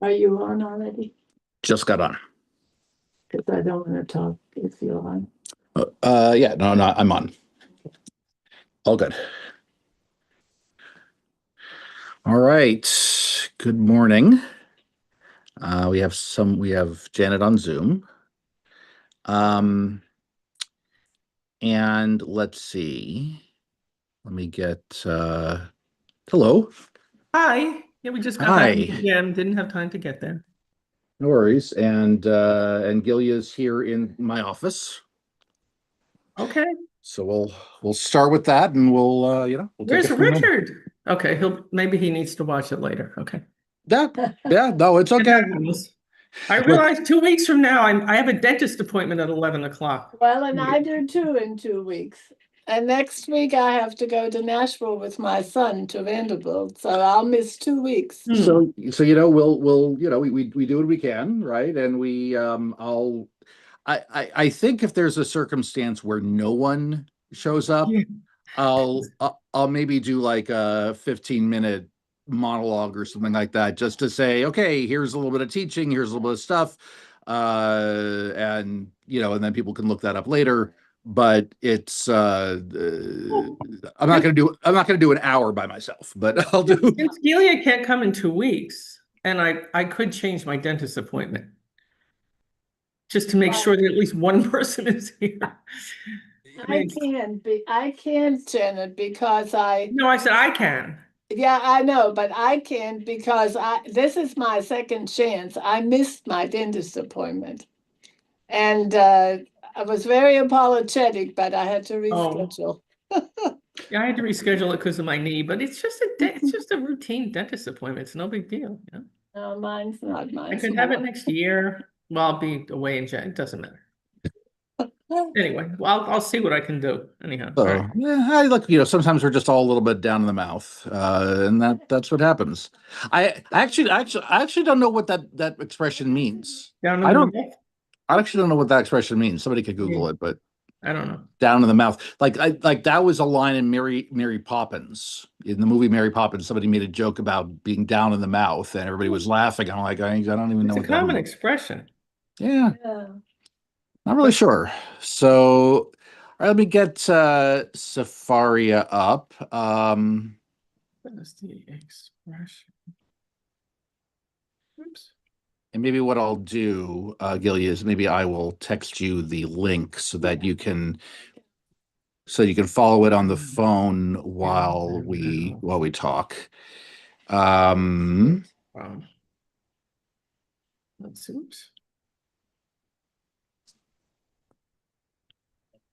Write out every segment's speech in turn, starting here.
Are you on already? Just got on. Because I don't want to talk if you're on. Yeah, no, I'm on. All good. All right. Good morning. We have Janet on Zoom. And let's see. Let me get hello. Hi. Yeah, we just got back Hi. from the gym. Didn't have time to get there. No worries. And Gilia's here in my office. Okay. So we'll start with that and we'll we'll take Where's it from there. Richard? Okay, maybe he needs to watch it later. Okay. Yeah, no, it's okay. I realize 2 weeks from now I have a dentist appointment at 11 o'clock. Well, and I do too in 2 weeks. And next week I have to go to Nashville with my son to Vanderbilt, so I'll miss 2 weeks. So we'll we do what we can, right? And I think if there's a circumstance where no one shows up, Yeah. I'll maybe do like a 15-minute monologue or something like that, just to say, okay, here's a little bit of teaching, here's a little bit of stuff, and then people can look that up later. But it's I'm not gonna do an hour by myself, but I'll do. Since Celia can't come in 2 weeks, and I could change my dentist appointment just to make sure that at least one person is here. I can't, Janet, because No, I said I can. yeah, I know, but I can't because this is my second chance. I missed my dentist appointment. And I was very apologetic, but I had to reschedule. Yeah, I had to reschedule it because of my knee, but it's just a routine dentist appointment. It's no big deal. Yeah. No, mine's not. I could have it next year. Well, I'll be away in January. It doesn't matter. Anyway, well, I'll see what I can do. Anyhow. Right. Yeah, I look. Sometimes we're just all a little bit down in the mouth, and that's what happens. I actually don't know what that expression means. Down in I the don't. mouth? I actually don't know what that expression means. Somebody could Google it, but I don't know. Down in the mouth, like that was a line in Mary Poppins. In the movie Mary Poppins, somebody made a joke about being down in the mouth, and everybody was laughing. I'm like, I don't even know. It's a common expression. Yeah. Not really sure. So, all right, let me get Safaria up. That's the expression. Oops. And maybe what I'll do, Gilia, is maybe I will text you the link so that you can follow it on the phone while we talk. Oops.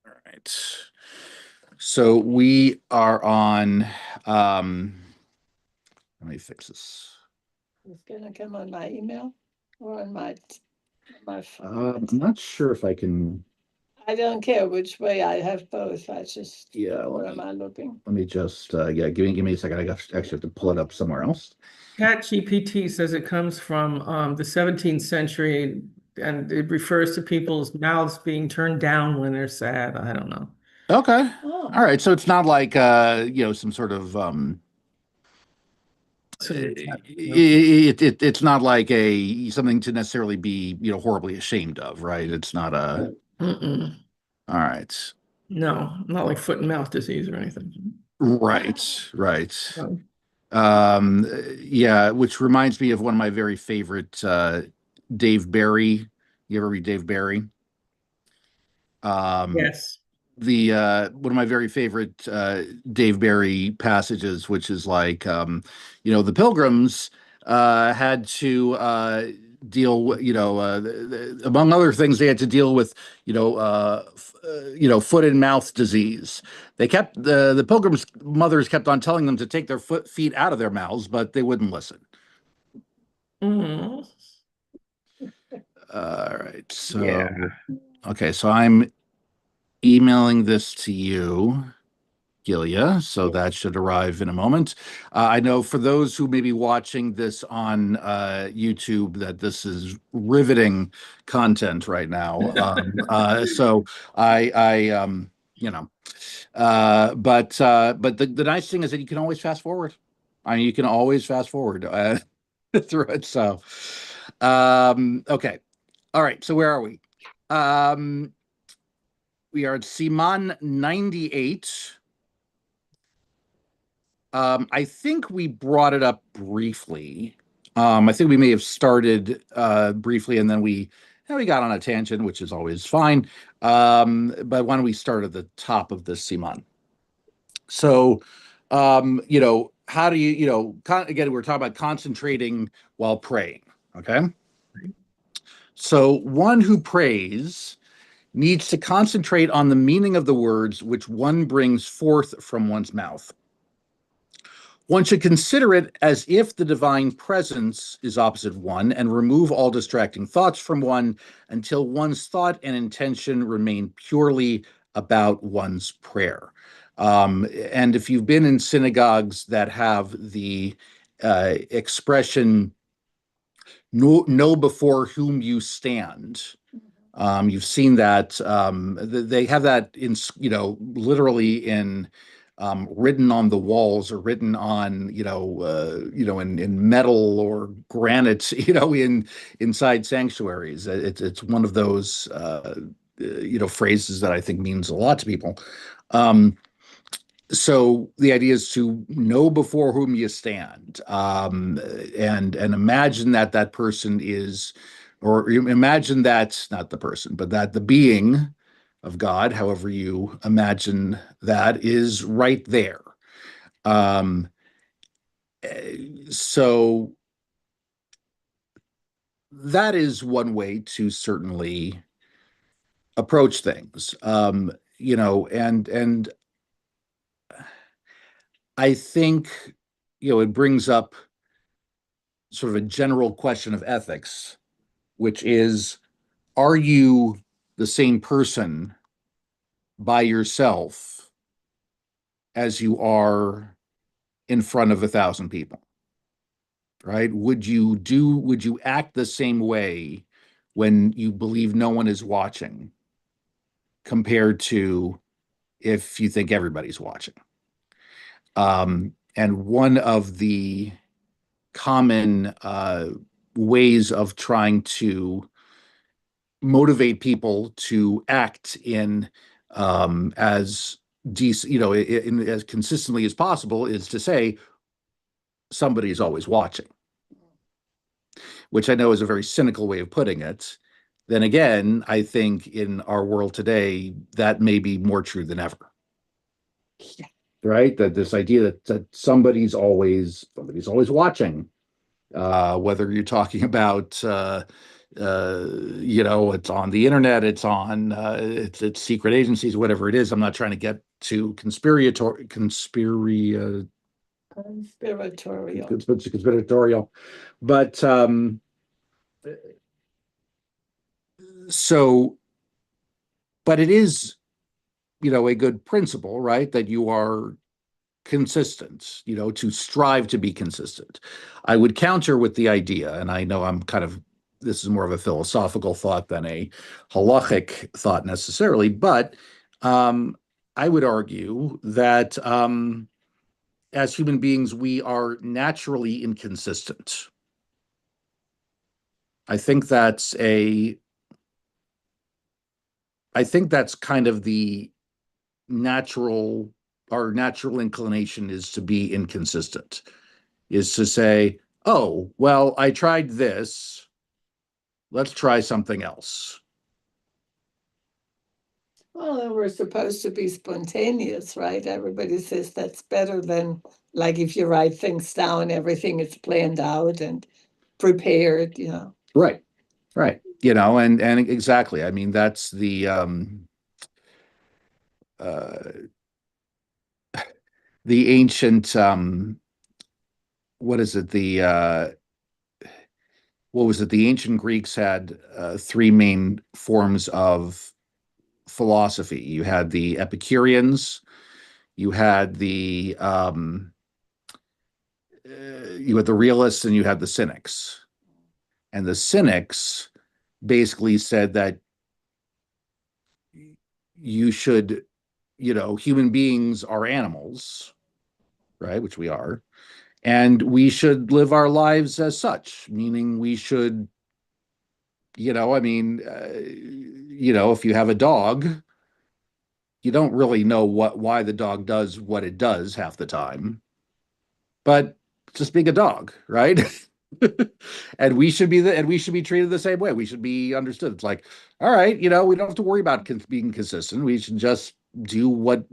All right. So we are on, let me fix this. It's gonna come on my email or on my phone. I'm not sure if I can. I don't care which way. I have both. I just where am I looking? Let me just give me a second. I actually have to pull it up somewhere else. ChatGPT says it comes from the 17th century, and it refers to people's mouths being turned down when they're sad. I don't know. Okay. All right. So it's not like some sort of it's not like something to necessarily be horribly ashamed of, right? It's not a. Mm-mm. All right. No, not like foot and mouth disease or anything. Right. Yeah, which reminds me of one of my very favorite Dave Barry. You ever read Dave Barry? Yes. The one of my very favorite Dave Barry passages, which is like the Pilgrims had to deal with among other things, they had to deal with foot and mouth disease. They kept the Pilgrims' mothers kept on telling them to take their feet out of their mouths, but they wouldn't listen. Mm-hmm. All right, so okay, so I'm emailing this to you, Gilia, so that should arrive in a moment. I know for those who may be watching this on YouTube that this is riveting content right now. So but the nice thing is that you can always fast forward. I mean, you can always fast forward. through it. So, okay. All right. So where are we? We are at Siman 98. I think we brought it up briefly. I think we may have started briefly, and then we got on a tangent, which is always fine. But why don't we start at the top of this Siman? So, how do again, we're talking about concentrating while praying. Okay. So, one who prays needs to concentrate on the meaning of the words which one brings forth from one's mouth. One should consider it as if the divine presence is opposite one and remove all distracting thoughts from one until one's thought and intention remain purely about one's prayer. And if you've been in synagogues that have the expression, know before whom you stand, you've seen that. They have that in, literally in written on the walls or written on, in metal or granite, inside sanctuaries. It's one of those, phrases that I think means a lot to people. So the idea is to know before whom you stand, and imagine that person is, or imagine that not the person, but that the being of God, however you imagine that, is right there. Um, so that is one way to certainly approach things. And I think, it brings up sort of a general question of ethics, which is, are you the same person by yourself as you are in front of 1,000 people? Right? Would you act the same way when you believe no one is watching compared to if you think everybody's watching? And one of the common ways of trying to motivate people to act in as as consistently as possible is to say somebody's always watching, which I know is a very cynical way of putting it. Then again, I think in our world today, that may be more true than ever. Yeah. Right? That this idea that somebody's always watching, whether you're talking about it's on the internet, it's on it's secret agencies, whatever it is. I'm not trying to get too conspiratorial, but so, but it is, a good principle, right? That you are consistent, to strive to be consistent. I would counter with the idea, and I know this is more of a philosophical thought than a halachic thought necessarily, but I would argue that as human beings, we are naturally inconsistent. I think that's kind of our natural inclination is to be inconsistent, is to say, oh, well, I tried this, let's try something else. Well, we're supposed to be spontaneous, right? Everybody says that's better than, like, if you write things down, everything is planned out and prepared, Right. And exactly. I mean, that's the ancient what is it? What was it? The ancient Greeks had three main forms of philosophy. You had the Epicureans, you had the realists, and you had the cynics. And the cynics basically said that you should, human beings are animals, right? Which we are. And we should live our lives as such, meaning we should, I mean, if you have a dog, you don't really know why the dog does what it does half the time, but just being a dog, right? And we should be treated the same way. We should be understood. It's like, all right, we don't have to worry about being consistent. We should just do what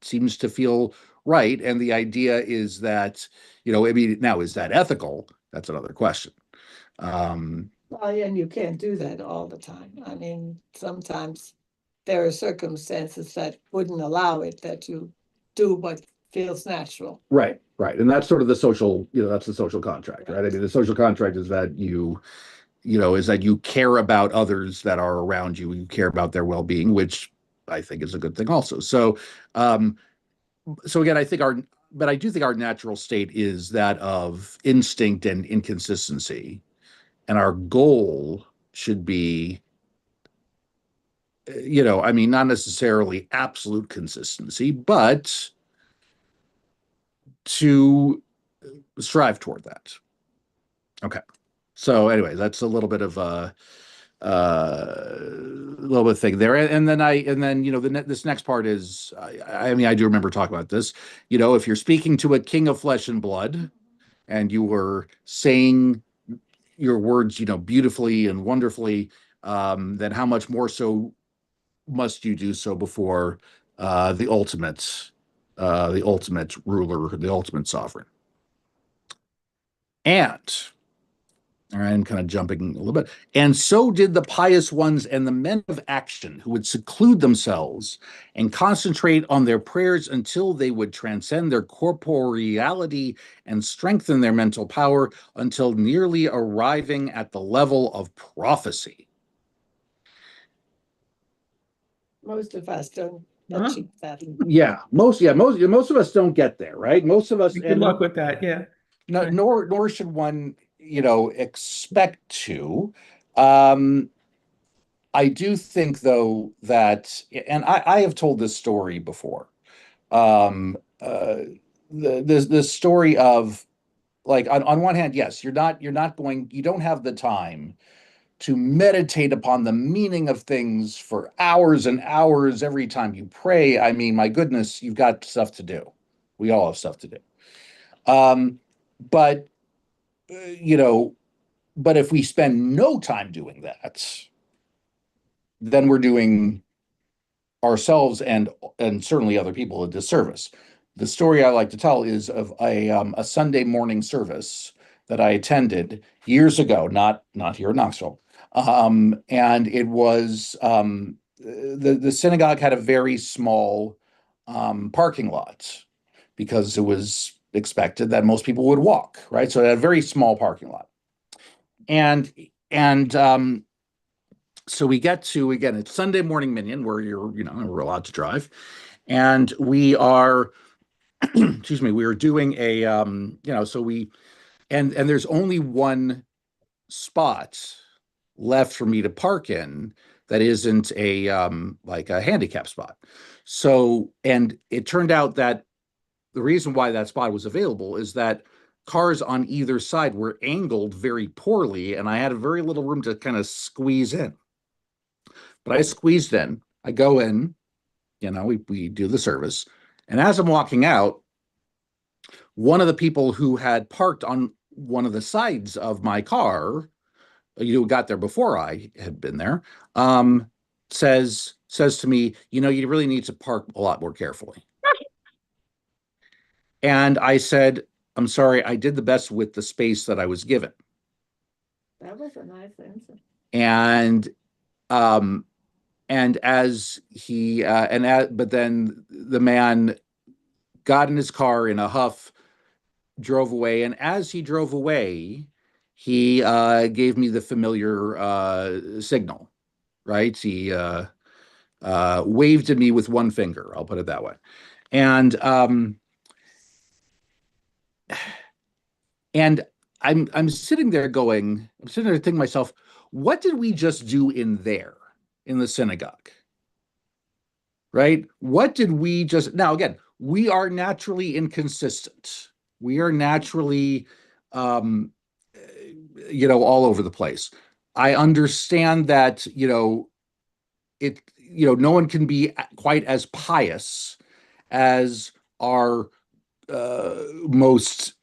seems to feel right. And the idea is that, I mean, now is that ethical? That's another question. Well, and you can't do that all the time. I mean, sometimes there are circumstances that wouldn't allow it, that you do what feels natural. Right, right. And that's sort of the social, that's the social contract, right? I mean, the social contract is that you care about others that are around you, you care about their well-being, which I think is a good thing also. So, again, but I do think our natural state is that of instinct and inconsistency. And our goal should be, I mean, not necessarily absolute consistency, but to strive toward that. Okay. So anyway, that's a little bit of a little bit of thing there. And then this next part is, I mean, I do remember talking about this, if you're speaking to a king of flesh and blood and you were saying your words, beautifully and wonderfully, then how much more so must you do so before the ultimate ruler, the ultimate sovereign. And all right, I'm kind of jumping a little bit. And so did the pious ones and the men of action who would seclude themselves and concentrate on their prayers until they would transcend their corporeality and strengthen their mental power until nearly arriving at the level of prophecy. Most of us don't achieve that. Yeah, most of us don't get there, right? Most of us. Good luck with that. Yeah. No, nor should one, expect to. I do think, though, that, and I have told this story before. The story of, like, on one hand, yes, you don't have the time to meditate upon the meaning of things for hours and hours every time you pray. I mean, my goodness, you've got stuff to do. We all have stuff to do. But but if we spend no time doing that, then we're doing ourselves and certainly other people a disservice. The story I like to tell is of a Sunday morning service that I attended years ago, not here in Knoxville. And it was the synagogue had a very small parking lot because it was expected that most people would walk, right? So it had a very small parking lot. And so we get to, again, it's Sunday morning minyan where we're allowed to drive. And we are, excuse me, we are doing a, so we, and there's only one spot left for me to park in that isn't like a handicap spot. So, and it turned out that the reason why that spot was available is that cars on either side were angled very poorly, and I had very little room to kind of squeeze in. But I squeezed in. I go in, we do the service. And as I'm walking out, one of the people who had parked on one of the sides of my car, who got there before I had been there, says to me, you really need to park a lot more carefully. And I said, I'm sorry, I did the best with the space that I was given. That was a nice answer. And as he but then the man got in his car in a huff, drove away, and as he drove away, he gave me the familiar signal, right? He waved at me with one finger, I'll put it that way. And I'm sitting there thinking to myself, what did we just do in the synagogue? Right? What did we just, now again, we are naturally inconsistent. We are naturally, all over the place. I understand that, no one can be quite as pious as our most,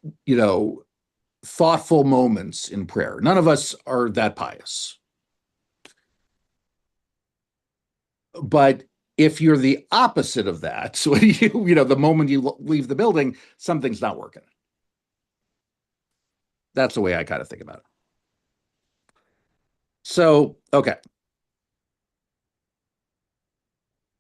thoughtful moments in prayer. None of us are that pious. But if you're the opposite of that, so the moment you leave the building, something's not working. That's the way I kind of think about it. So, okay.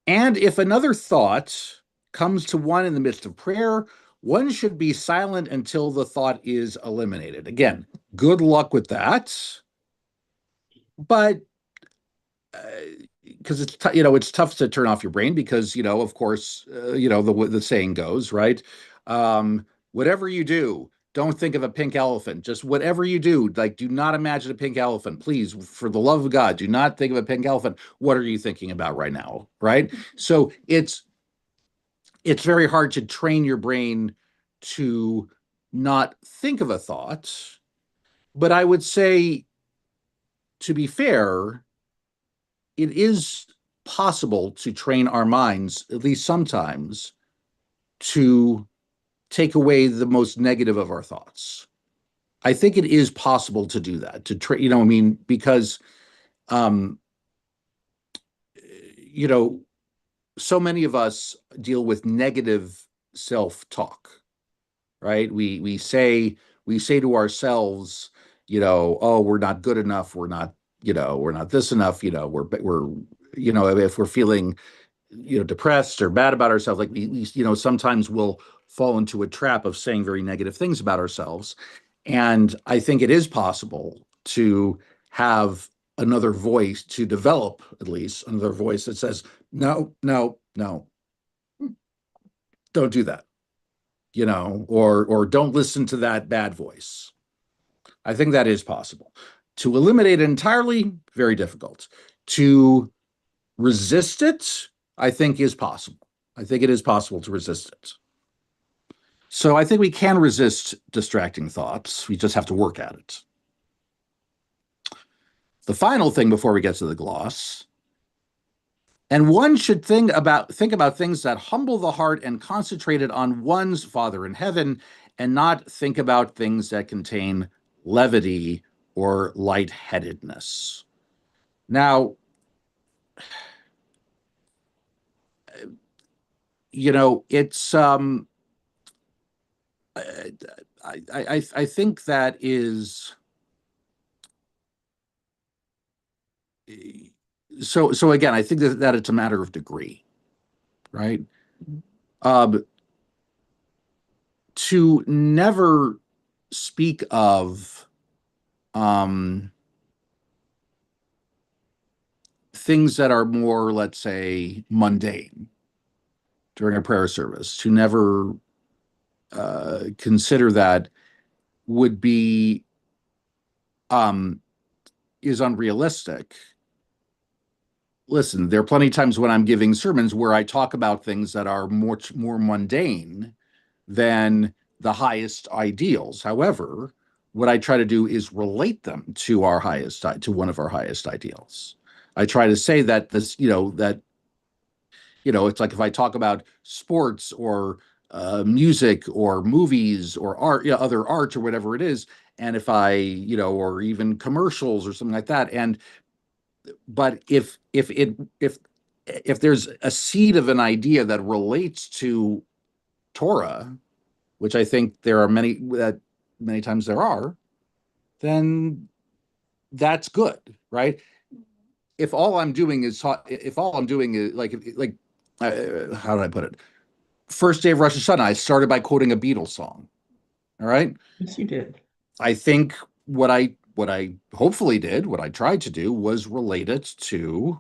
And if another thought comes to one in the midst of prayer, one should be silent until the thought is eliminated. Again, good luck with that. But because it's tough to turn off your brain because, of course, the saying goes, right? Whatever you do, don't think of a pink elephant. Just whatever you do, like, do not imagine a pink elephant. Please, for the love of God, do not think of a pink elephant. What are you thinking about right now, right? So it's very hard to train your brain to not think of a thought. But I would say, to be fair, it is possible to train our minds, at least sometimes, to take away the most negative of our thoughts. I think it is possible to do that, to train, because, so many of us deal with negative self-talk, right? We say to ourselves, oh, we're not good enough, we're not this enough, we're if we're feeling depressed or bad about ourselves, like we sometimes we'll fall into a trap of saying very negative things about ourselves. And I think it is possible to have another voice, to develop at least another voice that says, no, no, no, don't do that, or don't listen to that bad voice. I think that is possible. To eliminate it entirely, very difficult. To resist it, I think, is possible. I think it is possible to resist it. So I think we can resist distracting thoughts. We just have to work at it. The final thing before we get to the gloss, and one should think about things that humble the heart and concentrate it on one's Father in heaven, and not think about things that contain levity or lightheadedness. Now, it's I think that is so again, I think that it's a matter of degree, right? To never speak of things that are more, let's say, mundane during a prayer service, to never consider that would be is unrealistic. Listen, there are plenty of times when I'm giving sermons where I talk about things that are much more mundane than the highest ideals. However, what I try to do is relate them to one of our highest ideals. I try to say that it's like if I talk about sports or music or movies or art, other art or whatever it is, and if I, or even commercials or something like that, but if there's a seed of an idea that relates to Torah, which I think there are many times there are, then that's good, right? If all I'm doing is how did I put it? First day of Rosh Hashanah, I started by quoting a Beatles song. All right. Yes, you did. I think what I hopefully did, what I tried to do, was relate it to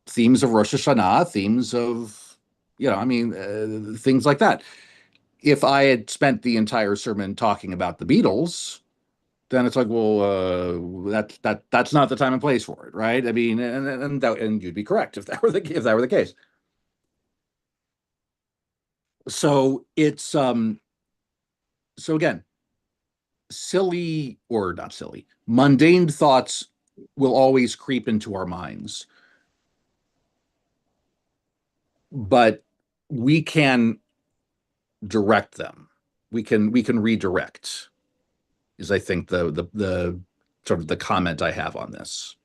themes of Rosh Hashanah, themes of, things like that. If I had spent the entire sermon talking about the Beatles, then it's like, well, that's not the time and place for it, right? I mean, and you'd be correct if that were the case. So it's so again, silly or not silly, mundane thoughts will always creep into our minds, but we can direct them. We can redirect, is I think the sort of the comment I have on this.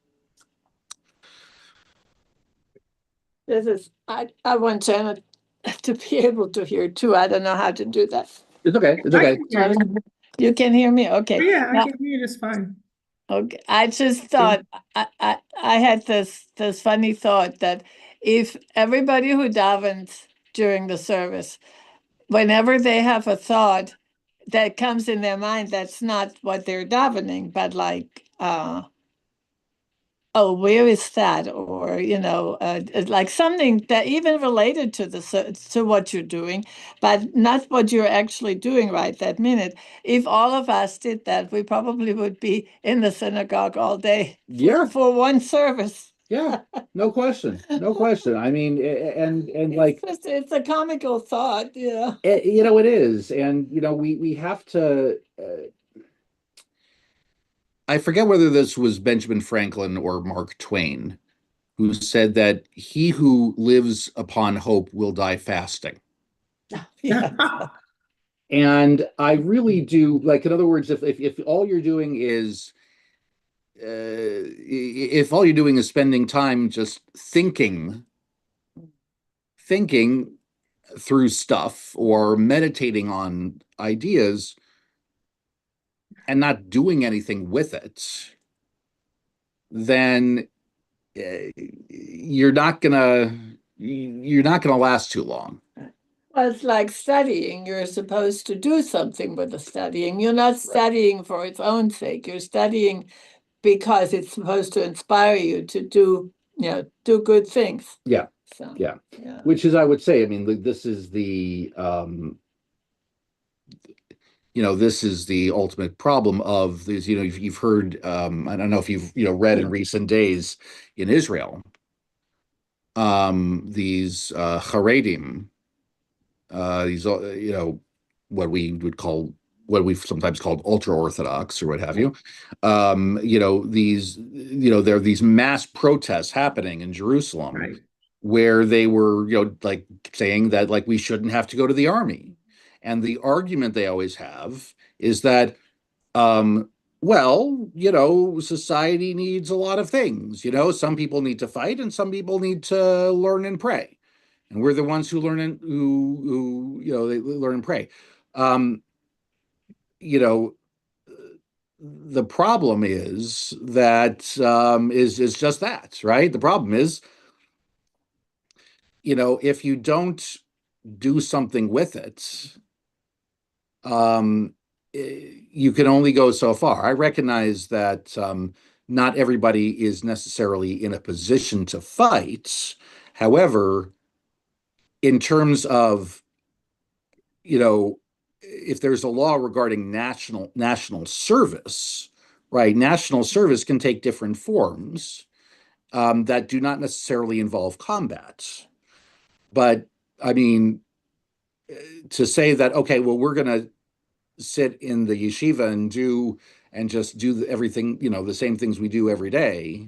This is, I want Janet to be able to hear too. I don't know how to do that. It's okay. It's I okay. can hear you. You can hear me? Okay. Yeah, I Now- can hear you just fine. Okay, I just thought I had this funny thought that if everybody who davens during the service, whenever they have a thought that comes in their mind, that's not what they're davening, but like, oh, where is that? Or, like something that even related to to what you're doing, but not what you're actually doing right that minute. If all of us did that, we probably would be in the synagogue all day Yeah. for one service. Yeah, no question. No question. I mean, and like, It's a comical thought, yeah. it is. And, we have to, I forget whether this was Benjamin Franklin or Mark Twain, who said that he who lives upon hope will die fasting. Yeah. And I really do, like, in other words, if all you're doing is, if all you're doing is spending time just thinking through stuff or meditating on ideas and not doing anything with it, then you're not gonna last too long. Well, it's like studying. You're supposed to do something with the studying. You're not studying for its own sake. You're studying because it's supposed to inspire you to do good things. Yeah. So, Yeah. Which is, I would say, I mean, this is the this is the ultimate problem of these. You've heard, I don't know if you've read in recent days in Israel, these Haredim, these what we would call, what we've sometimes called ultra orthodox or what have you. There are these mass protests happening in Jerusalem, Right. where they were like saying that, like, we shouldn't have to go to the army. And the argument they always have is that, society needs a lot of things. Some people need to fight and some people need to learn and pray. And we're the ones who learn and they learn and pray. The problem is that is just that, right? The problem is, if you don't do something with it, you can only go so far. I recognize that not everybody is necessarily in a position to fight. However, in terms of, if there's a law regarding national service, right? National service can take different forms that do not necessarily involve combat. But I mean, to say that, okay, well, we're going to sit in the yeshiva and just do everything, the same things we do every day,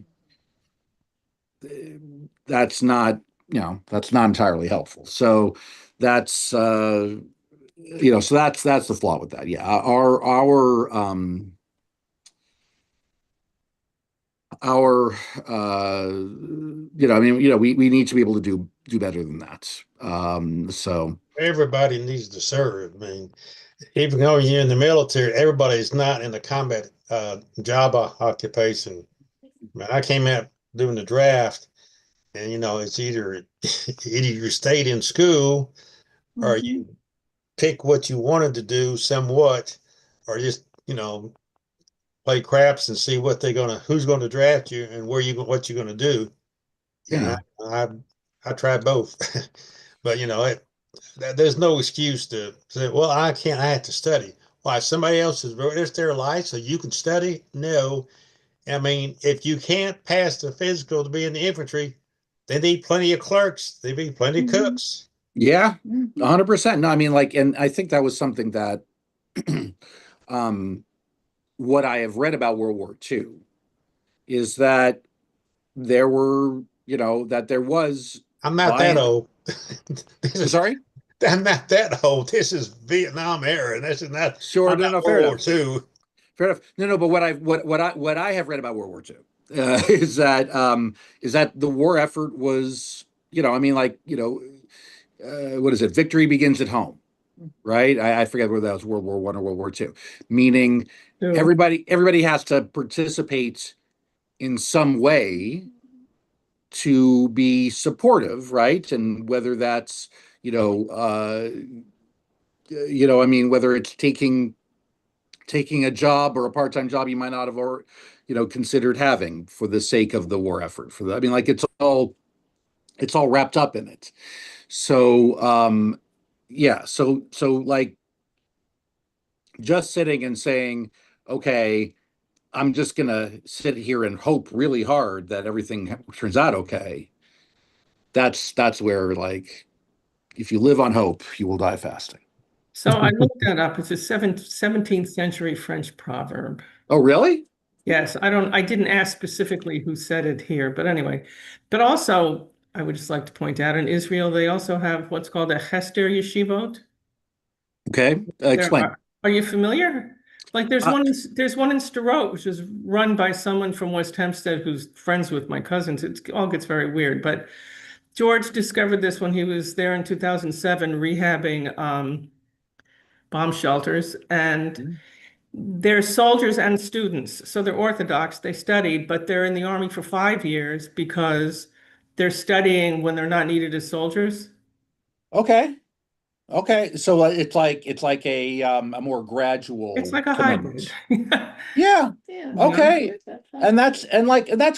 that's not entirely helpful. So that's, so that's the flaw with that. Yeah. We need to be able to do better than that. So everybody needs to serve. I mean, even though you're in the military, everybody's not in the combat job occupation. I came out doing the draft, and it's either you stayed in school, or you pick what you wanted to do somewhat, or just play craps and see who's gonna draft you and what you're gonna do. Yeah, and I tried both, but there's no excuse to say, well, I can't, I have to study. Why? Somebody else has risked their life so you can study? No. I mean, if you can't pass the physical to be in the infantry, they need plenty of clerks. They need plenty of cooks. Yeah, 100%. No, I mean, like, and I think that was something that what I have read about World War II is that there were, that there was. I'm not that old. Sorry? I'm not that old. This is Vietnam era, and this is not. Sure, I'm no, not no, fair World enough. War II. Fair enough. No, but what I have read about World War II is that the war effort was, what is it? Victory begins at home, right? I forget whether that was World War I or World War II, meaning Two. everybody has to participate in some way to be supportive, right? And whether that's, whether it's taking a job or a part-time job you might not have, or, considered having for the sake of the war effort. It's all wrapped up in it. So, yeah. So like just sitting and saying, okay, I'm just gonna sit here and hope really hard that everything turns out okay. That's where, like, if you live on hope, you will die fasting. So I looked that up. It's a 17th century French proverb. Oh, really? Yes, I didn't ask specifically who said it here, but anyway. But also, I would just like to point out in Israel, they also have what's called a Hester Yeshivot. Okay, explain. Are you familiar? Like there's one in Sderot, which is run by someone from West Hempstead who's friends with my cousins. It all gets very weird, but George discovered this when he was there in 2007 rehabbing bomb shelters, and they're soldiers and students. So they're Orthodox, they studied, but they're in the army for 5 years because they're studying when they're not needed as soldiers. Okay. So it's like a more gradual It's like a commitment. hybrid. Yeah. Yeah. Okay. And that's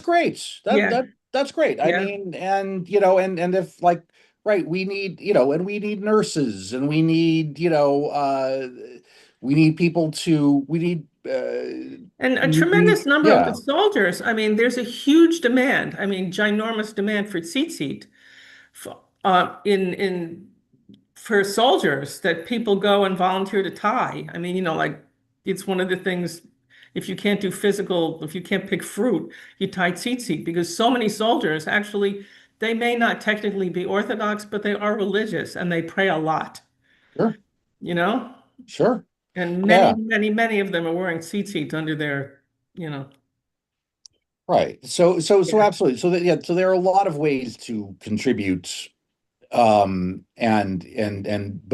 great. Yeah. That's great. I Yeah. mean, and if, like, right, we need, and we need nurses, and we need, we need people to, And a tremendous number of yeah. the soldiers. I mean, there's a huge demand. I mean, ginormous demand for tzitzit for soldiers that people go and volunteer to tie. I mean, like it's one of the things. If you can't pick fruit, you tie tzitzit because so many soldiers actually, they may not technically be Orthodox, but they are religious and they pray a lot. Sure. Sure. And Yeah. many of them are wearing tzitzit under their, Right. So Yeah. absolutely. So there are a lot of ways to contribute, but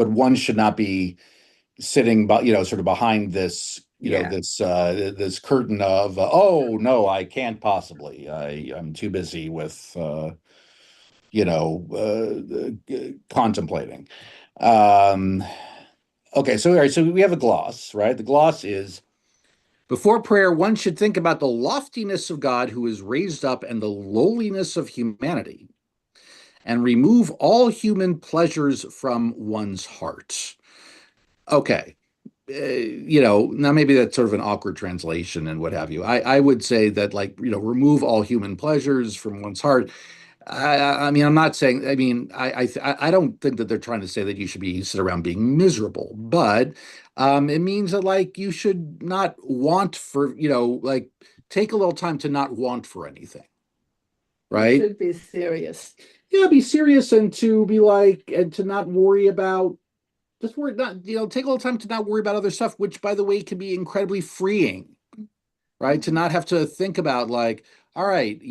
one should not be sitting, sort of behind this, Yeah. this curtain of, oh no, I can't possibly. I'm too busy with, contemplating. Okay, so all right, so we have a gloss, right? The gloss is, before prayer, one should think about the loftiness of God who is raised up and the lowliness of humanity, and remove all human pleasures from one's heart. Okay. Now maybe that's sort of an awkward translation and what have you. I would say that, like, remove all human pleasures from one's heart. I mean, I'm not saying, I don't think that they're trying to say that you should sit around being miserable, but it means that, like, you should not want for, like, take a little time to not want for anything, right? You should be serious. Yeah, be serious, and to be like, and to not worry about, take a little time to not worry about other stuff, which, by the way, can be incredibly freeing, right? To not have to think about, like, all right, I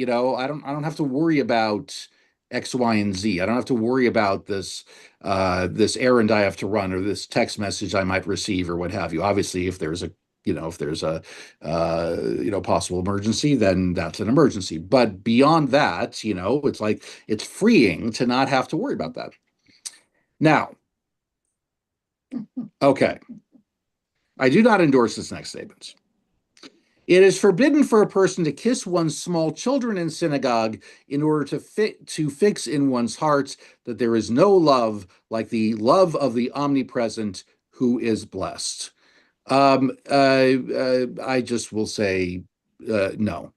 don't have to worry about X, Y, and Z. I don't have to worry about this errand I have to run, or this text message I might receive, or what have you. Obviously, if there's a possible emergency, then that's an emergency. But beyond that, it's like, it's freeing to not have to worry about that. Now, okay, I do not endorse this next statement. It is forbidden for a person to kiss one's small children in synagogue in order to fix in one's hearts that there is no love like the love of the omnipresent who is blessed. I just will say no.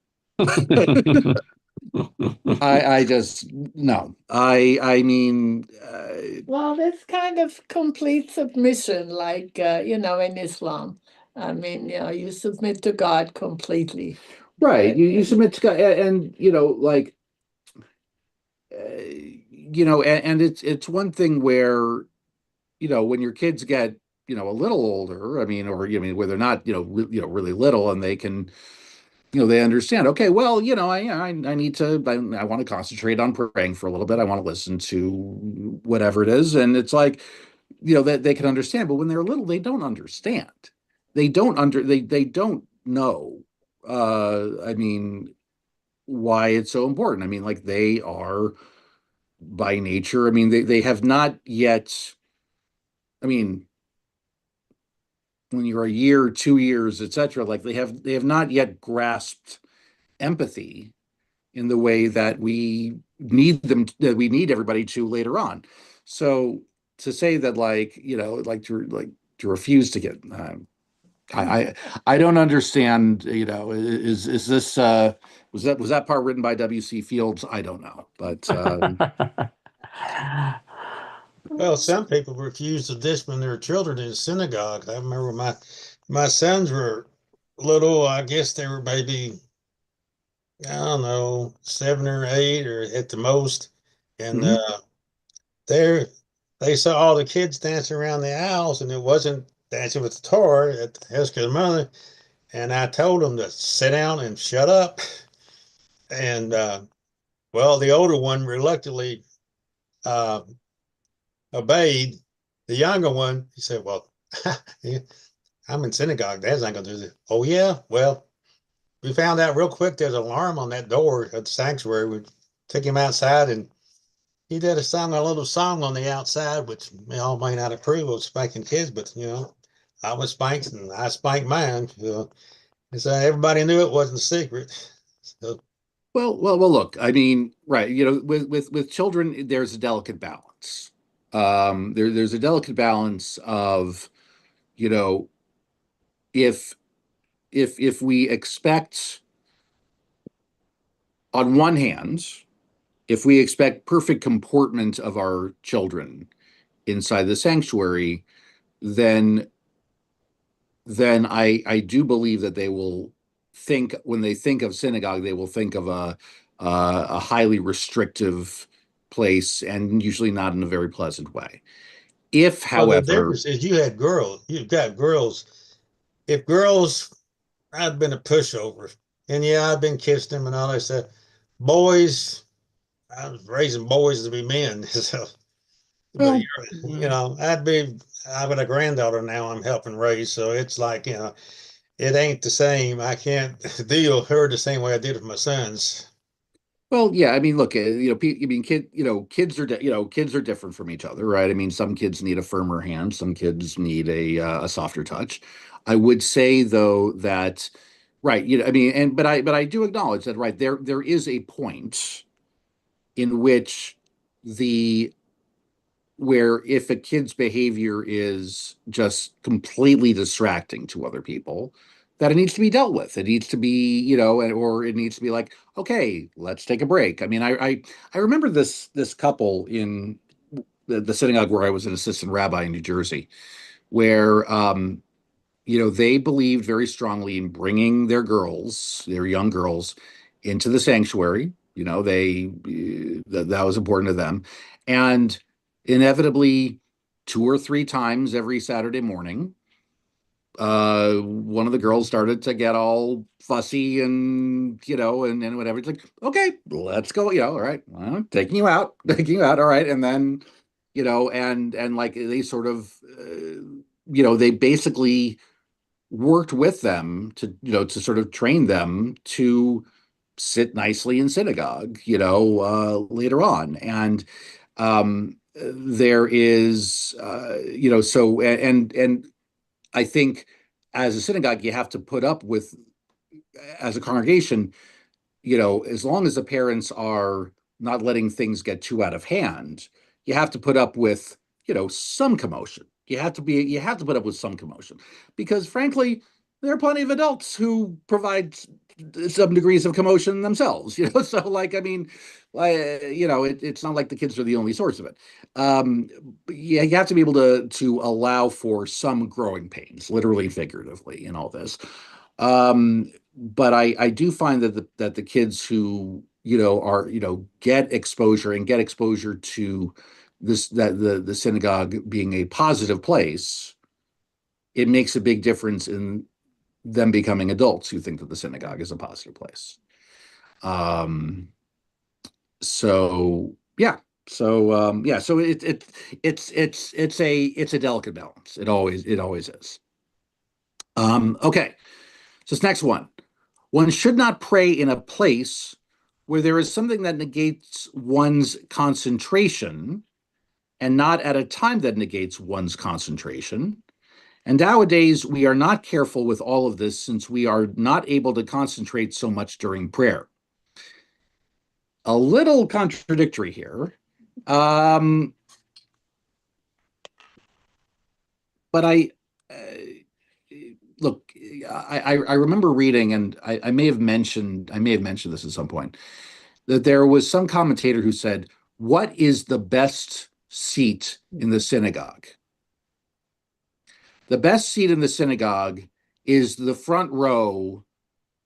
I just no. I mean, Well, it's kind of complete submission, like, in Islam. I mean, you submit to God completely. right. You And submit to God, and like and it's one thing where when your kids get a little older, I mean, or I mean, where they're not really little, and they can they understand, okay, well, I need to, I want to concentrate on praying for a little bit. I want to listen to whatever it is. And it's like, that they can understand, but when they're little, they don't understand. They don't know. I mean, why it's so important. I mean, like they are by nature, I mean, they have not yet, I mean, when you're a year, 2 years, etc., like they have not yet grasped empathy in the way that we need everybody to later on. So to say that, like, to refuse to get I don't understand, is this was that part written by W.C. Fields? I don't know, but Well, some people refuse to discipline their children in synagogue. I remember my sons were little. I guess they were maybe, I don't know, 7 or 8 or at the most, and mhm. there they saw all the kids dancing around the aisles, and it wasn't dancing with the Torah at the house of the mother. And I told them to sit down and shut up. And well, the older one reluctantly uh, obeyed. The younger one, he said, "Well, I'm in synagogue. Dad's not going to do this." Oh yeah, well, we found out real quick there's an alarm on that door at the sanctuary. We took him outside, and he did a little song on the outside, which we all may not approve of spanking kids, but I was spanked and I spanked mine. And so everybody knew it wasn't a secret. So, Well, look, I mean, right, with children, there's a delicate balance. There's a delicate balance of, you know, if if we expect, on one hand, if we expect perfect comportment of our children inside the sanctuary, then I do believe that they will think, when they think of synagogue, they will think of a highly restrictive place, and usually not in a very pleasant way. If, well, the however, difference is you've got girls. If girls, I'd been a pushover. And yeah, I've been kissing them and all that stuff. Boys, I was raising boys to be men. So, but well, I've got a granddaughter now I'm helping raise. So it's like, it ain't the same. I can't deal with her the same way I did with my sons. yeah, I mean, look, I mean, kids are different from each other, right? I mean, some kids need a firmer hand, some kids need a softer touch. I would say, though, that, right, I mean, but I do acknowledge that, right, there is a point in which the where if a kid's behavior is just completely distracting to other people, that it needs to be dealt with. It needs to be, or it needs to be like, okay, let's take a break. I mean, I remember this couple in the synagogue where I was an assistant rabbi in New Jersey, where they believed very strongly in bringing their young girls, into the sanctuary. That was important to them, and inevitably, 2 or 3 times every Saturday morning, one of the girls started to get all fussy, and and whatever. It's like, okay, let's go. All right, well, taking you out, taking you out. All right, and then and like they sort of they basically worked with them to sort of train them to sit nicely in synagogue, later on. And there is, so, and I think as a synagogue, you have to put up with, as a congregation, as long as the parents are not letting things get too out of hand, you have to put up with, some commotion. You have to put up with some commotion, because frankly, there are plenty of adults who provide some degrees of commotion themselves, So like, I mean, it's not like the kids are the only source of it. But yeah, you have to be able to allow for some growing pains, literally and figuratively, in all this. But I do find that the kids who, are, get exposure to this, that the synagogue being a positive place, it makes a big difference in them becoming adults who think that the synagogue is a positive place. So yeah. So it's a delicate balance. It always is. Okay. So this next one. One should not pray in a place where there is something that negates one's concentration, and not at a time that negates one's concentration. And nowadays, we are not careful with all of this, since we are not able to concentrate so much during prayer. A little contradictory here. But look, I remember reading, and I may have mentioned this at some point, that there was some commentator who said, "What is the best seat in the synagogue?" The best seat in the synagogue is the front row,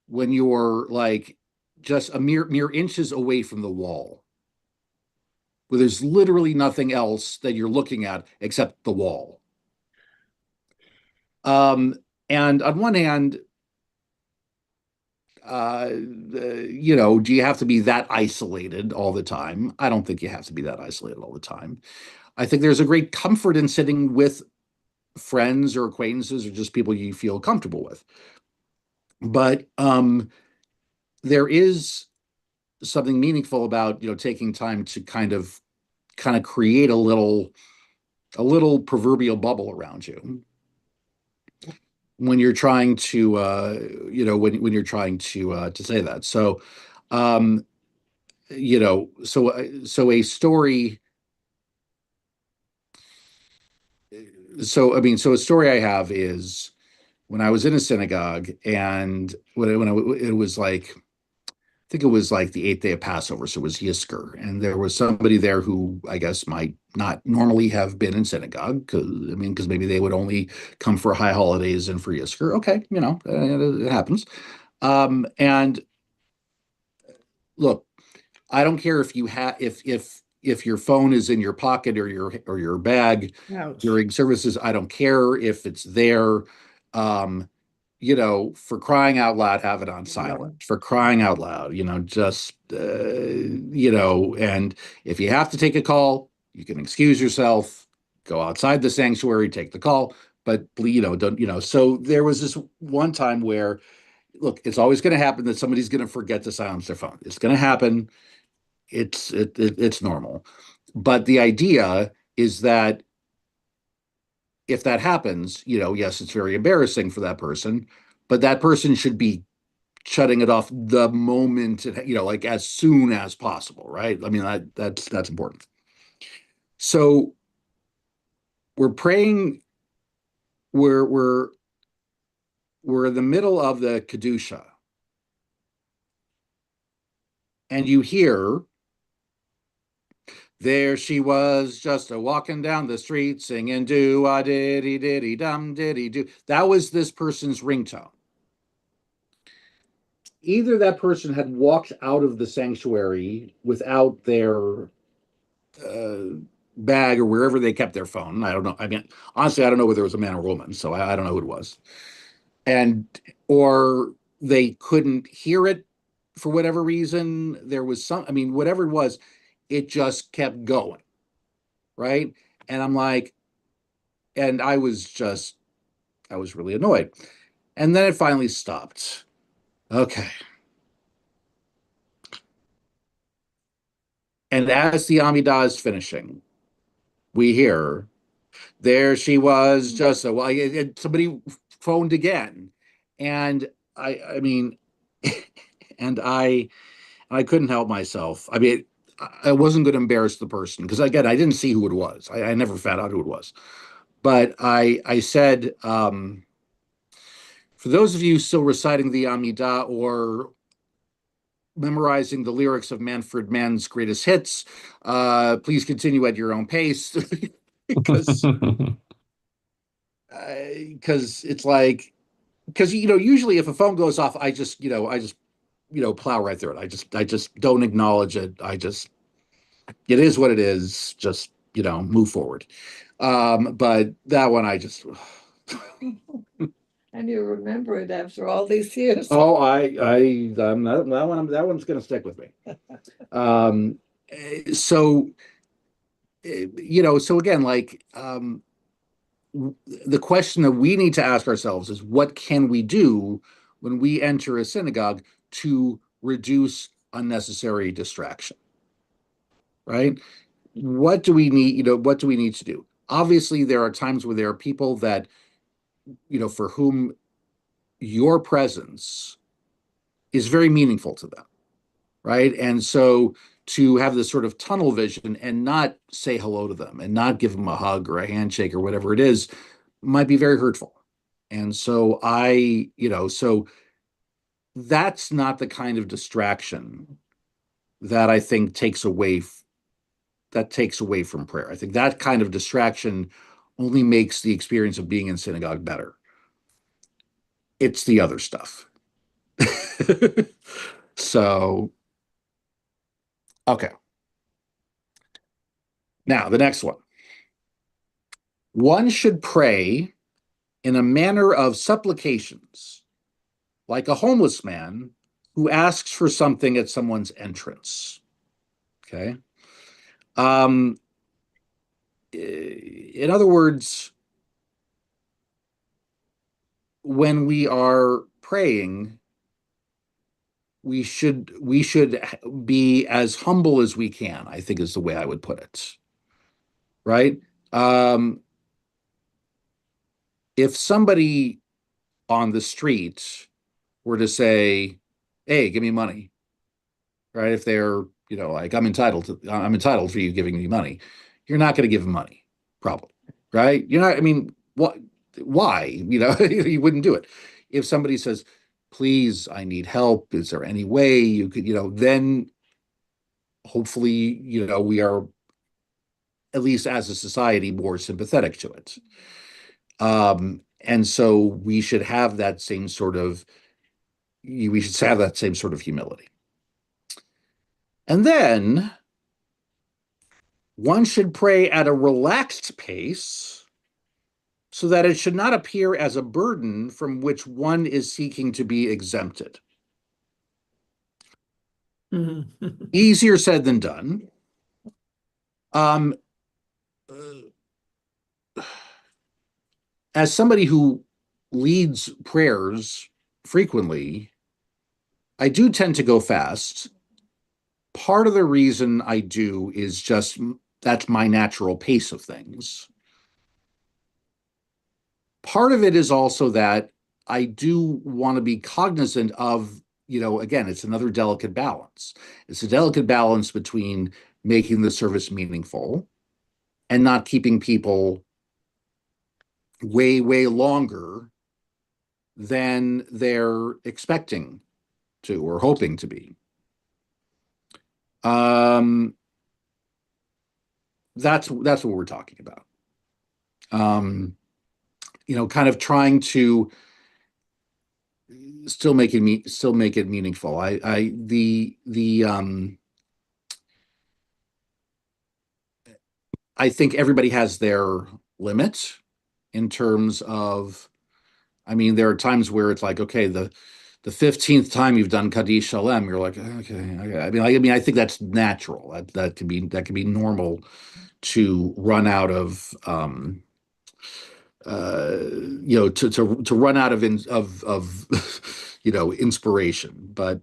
when you're like just a mere inches away from the wall, where there's literally nothing else that you're looking at except the wall. And on one hand, do you have to be that isolated all the time? I don't think you have to be that isolated all the time. I think there's a great comfort in sitting with friends or acquaintances or just people you feel comfortable with. But there is something meaningful about, taking time to kind of create a little proverbial bubble around you when you're trying to when you're trying to say that. So so a story. So a story I have is when I was in a synagogue, and it was like, I think it was like the 8th day of Passover, so it was Yizkor, and there was somebody there who I guess might not normally have been in synagogue, because maybe they would only come for high holidays and for Yizkor. Okay, it happens. And look, I don't care if you have if your phone is in your pocket or your bag. Ouch. During services. I don't care if it's there. For crying out loud, have it on silent. For crying out loud, just and if you have to take a call, you can excuse yourself, go outside the sanctuary, take the call, but don't. So there was this one time where, look, it's always going to happen that somebody's going to forget to silence their phone. It's going to happen. It's normal. But the idea is that if that happens, yes, it's very embarrassing for that person, but that person should be shutting it off the moment, like as soon as possible, right? I mean, that's important. So we're praying, we're in the middle of the Kedusha, and you hear, "There she was, just a walking down the street, singing do-a-diddy diddy dum diddy do." That was this person's ringtone. Either that person had walked out of the sanctuary without their bag or wherever they kept their phone. I don't know. I mean, honestly, I don't know whether it was a man or woman, so I don't know who it was. Or they couldn't hear it for whatever reason. There was whatever it was, it just kept going, right? And I'm like, and I was really annoyed. And then it finally stopped. Okay. And as the Amidah is finishing, we hear, "There she was, just so." Well, somebody phoned again, and I mean, and I couldn't help myself. I mean, I wasn't going to embarrass the person, because again, I didn't see who it was. I never found out who it was, but I said, For those of you still reciting the Amidah or memorizing the lyrics of Manfred Mann's greatest hits, please continue at your own pace. because it's like, because usually if a phone goes off, I just plow right through it. I just don't acknowledge it. It is what it is. Just move forward. But that one I just And you remember it after all these years. oh that one's gonna stick with me. So so again, like the question that we need to ask ourselves is, what can we do when we enter a synagogue to reduce unnecessary distraction? Right? What do we need? What do we need to do? Obviously, there are times where there are people that, for whom your presence is very meaningful to them, right? And so to have this sort of tunnel vision and not say hello to them and not give them a hug or a handshake or whatever it is might be very hurtful. And so so that's not the kind of distraction that I think takes away from prayer. I think that kind of distraction only makes the experience of being in synagogue better. It's the other stuff. So, okay. Now, the next one. One should pray in a manner of supplications, like a homeless man who asks for something at someone's entrance. Okay. In other words, when we are praying, we should be as humble as we can, I think is the way I would put it. Right? If somebody on the street were to say, "Hey, give me money," right? If they're, like, I'm entitled for you giving me money, you're not going to give them money, probably, right? You're not. I mean, what? Why? You wouldn't do it. If somebody says, "Please, I need help. Is there any way you could," then hopefully, we are, at least as a society, more sympathetic to it. And so we should have that same sort of humility. And then one should pray at a relaxed pace so that it should not appear as a burden from which one is seeking to be exempted. Easier said than done. As somebody who leads prayers frequently, I do tend to go fast. Part of the reason I do is just that's my natural pace of things. Part of it is also that I do want to be cognizant of, again, it's another delicate balance. It's a delicate balance between making the service meaningful and not keeping people way, way longer than they're expecting to or hoping to be. That's what we're talking about. Kind of trying to still make it meaningful. I think everybody has their limit in terms of, there are times where it's like, okay, the 15th time you've done Kaddish Shalem, you're like, okay. I think that's natural. That can be normal to run out of, to run out of inspiration. But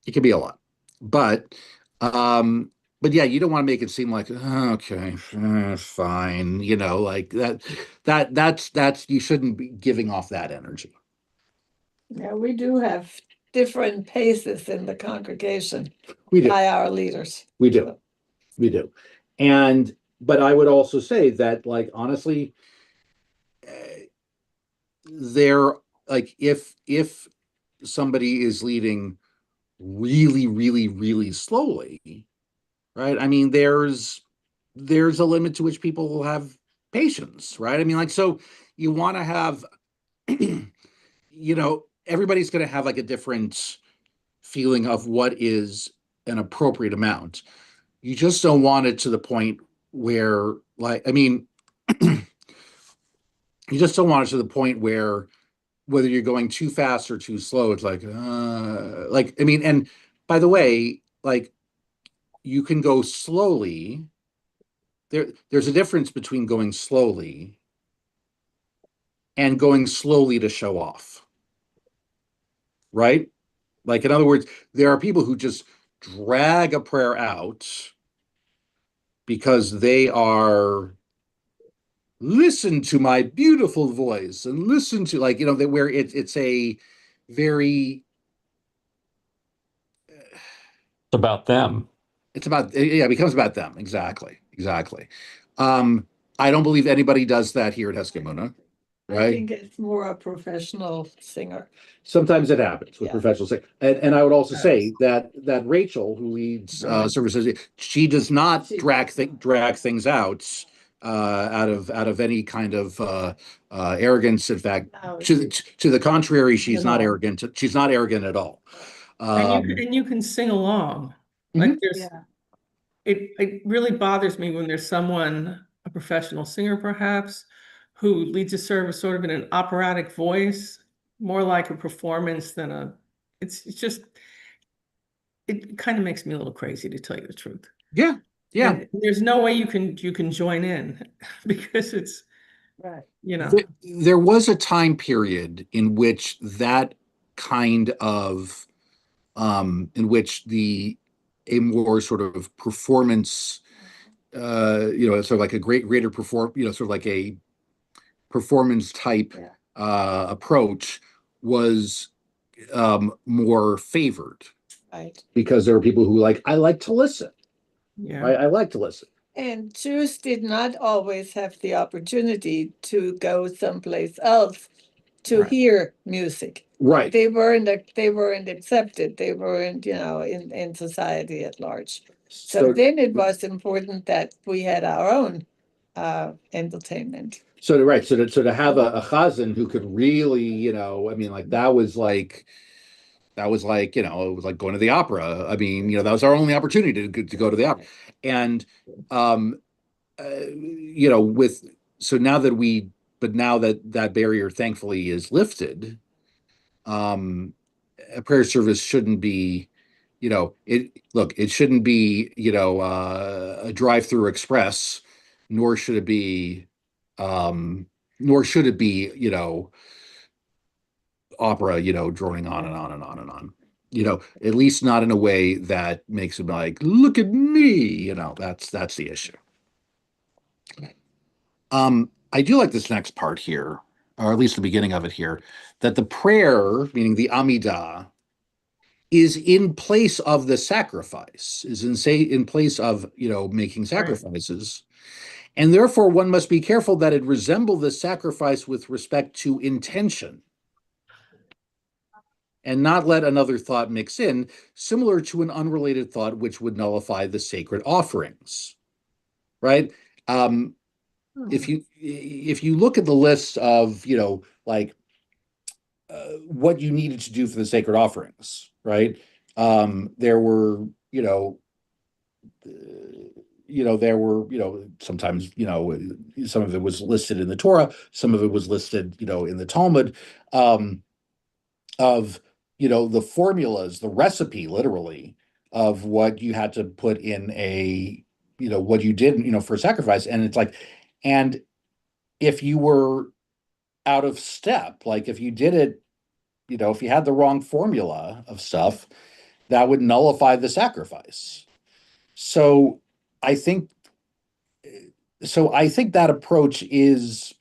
it can be a lot. But yeah, you don't want to make it seem like, okay, fine, like that's you shouldn't be giving off that energy. Yeah, we do have different paces in the congregation We do. by our leaders. We do. But I would also say that, like, honestly, there, like, if somebody is leading really, really, really slowly, right? I mean, there's a limit to which people will have patience, right? I mean, like, so you want to have, everybody's going to have like a different feeling of what is an appropriate amount. You just don't want it to the point where, like, I mean, you just don't want it to the point where whether you're going too fast or too slow, it's like, I mean, and by the way, like, you can go slowly. There's a difference between going slowly and going slowly to show off, right? Like, in other words, there are people who just drag a prayer out because they are, listen to my beautiful voice and listen to, like, where it's a very, It's about them. it's about, yeah, it becomes about them. Exactly. I don't believe anybody does that here at Heskimuna, I right? think it's more a professional singer. Sometimes it happens with Yeah. professional singers. And I would also say that Rachel, who leads Right. services, she does not She- drag things out out of any kind of arrogance. In fact, No, to the contrary, she's not No. arrogant. She's not arrogant at all. And you can sing along. Like there's yeah. it really bothers me when there's someone, a professional singer perhaps, who leads a service sort of in an operatic voice, more like a performance than it's just, it kind of makes me a little crazy, to tell you the truth. Yeah. And there's no way you can join in because it's, Right. There was a time period in which that kind of in which a more sort of performance, sort of like a greater perform, sort of like a performance type approach was more favored, Right. because there were people who I like to listen. yeah. I like to listen. And Jews did not always have the opportunity to go someplace else to Right. hear music. Right. They weren't accepted. They weren't, in society at large. So then it was important that we had our own entertainment. So to have a chazan who could really, I mean, like, that was like, it was like going to the opera. I mean, that was our only opportunity to go to the opera. And now that barrier thankfully is lifted, a prayer service shouldn't be, it shouldn't be, a drive-through express, nor should it be, opera, droning on and on and on and on. At least not in a way that makes it like, look at me, that's the issue. I do like this next part here, or at least the beginning of it here, that the prayer, meaning the Amidah, is in place of the sacrifice, is in place of, making sacrifices. And therefore one must be careful that it resemble the sacrifice with respect to intention, and not let another thought mix in, similar to an unrelated thought which would nullify the sacred offerings, right? If you look at the list of, what you needed to do for the sacred offerings, right? There were, sometimes, some of it was listed in the Torah, some of it was listed, in the Talmud, of, the formulas, the recipe, literally, of what you had to put in what you did, for sacrifice. And it's like, and if you were out of step, like if you did it, if you had the wrong formula of stuff, that would nullify the sacrifice. So I think that approach is,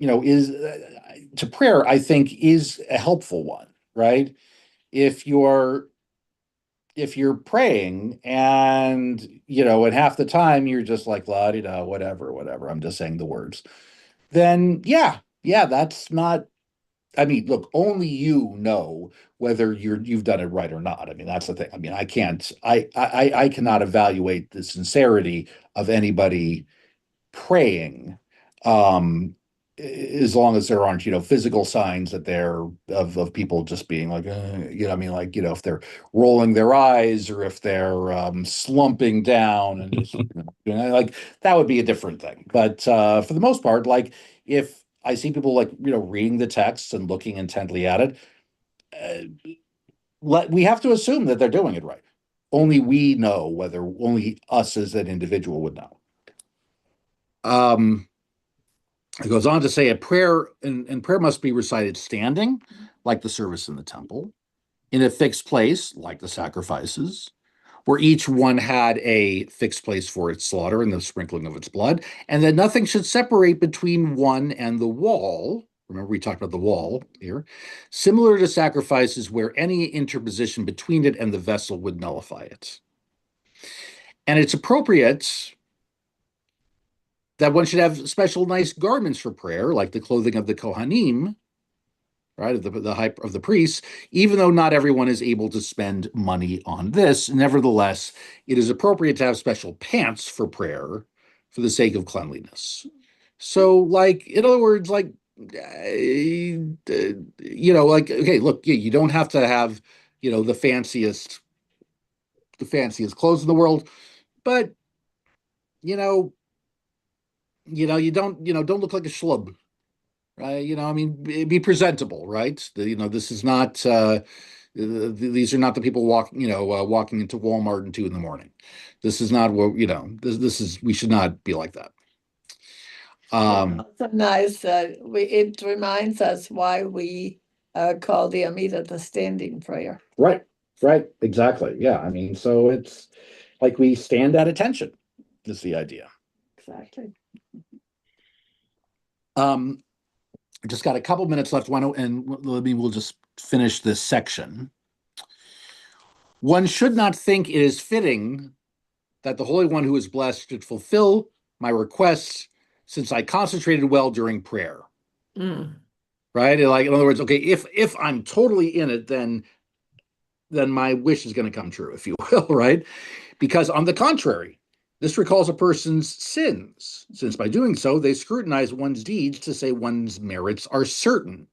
to prayer, I think, is a helpful one, right? If you're praying and, and half the time you're just like, la di da, whatever, I'm just saying the words, then yeah, that's not. I mean, look, only you know whether you've done it right or not. I mean, that's the thing. I mean, I can't. I cannot evaluate the sincerity of anybody praying, as long as there aren't, physical signs that they're of people just being like, I mean, like, if they're rolling their eyes or if they're slumping down and just, like that would be a different thing. But for the most part, like if I see people like, reading the text and looking intently at it, we have to assume that they're doing it right. Only we know whether only us as an individual would know. It goes on to say a prayer and prayer must be recited standing, like the service in the temple, in a fixed place, like the sacrifices, where each one had a fixed place for its slaughter and the sprinkling of its blood, and that nothing should separate between one and the wall. Remember, we talked about the wall here, similar to sacrifices where any interposition between it and the vessel would nullify it. And it's appropriate that one should have special nice garments for prayer, like the clothing of the Kohanim, right, of the priests, even though not everyone is able to spend money on this. Nevertheless, it is appropriate to have special pants for prayer for the sake of cleanliness. So, like, in other words, like, okay, look, you don't have to have, the fanciest clothes in the world, but, you don't look like a schlub, right? I mean, be presentable, right? This is not, these are not the people walking into Walmart at 2 a.m. This is not what, this is, we should not be like that. Also nice, it reminds us why we call the Amida the standing prayer. Right, exactly. Yeah, I mean, so it's like we stand at attention, is the idea. Exactly. Just got a couple minutes left. We'll just finish this section. One should not think it is fitting that the Holy One who is blessed should fulfill my requests, since I concentrated well during prayer. Right? Like, in other words, okay, if I'm totally in it, then my wish is going to come true, if you will, right? Because on the contrary, this recalls a person's sins, since by doing so, they scrutinize one's deeds to say one's merits are certain.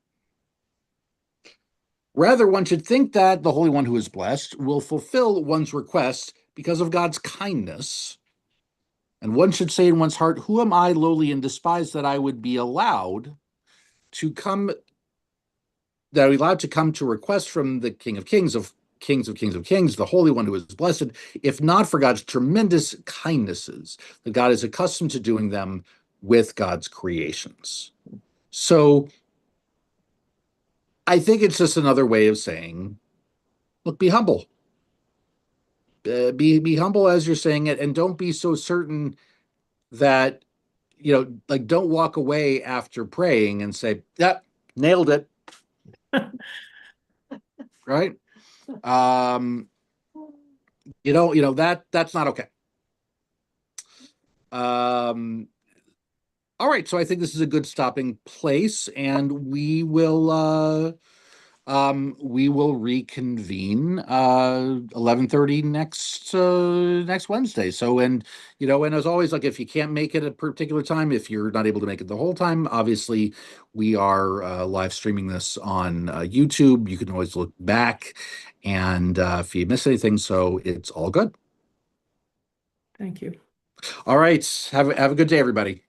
Rather, one should think that the Holy One who is blessed will fulfill one's requests because of God's kindness. And one should say in one's heart, who am I, lowly and despised, that I would be allowed to come to request from the King of Kings, the Holy One who is blessed, if not for God's tremendous kindnesses, that God is accustomed to doing them with God's creations. So I think it's just another way of saying, look, be humble. Be humble as you're saying it, and don't be so certain that, like, don't walk away after praying and say, yep, nailed it. Right? That's not okay. All right, so I think this is a good stopping place, and we will reconvene 11:30 next Wednesday. So, and as always, like, if you can't make it at a particular time, if you're not able to make it the whole time, obviously we are live streaming this on YouTube. You can always look back, and if you miss anything, so it's all good. Thank you. All right, have a good day, everybody.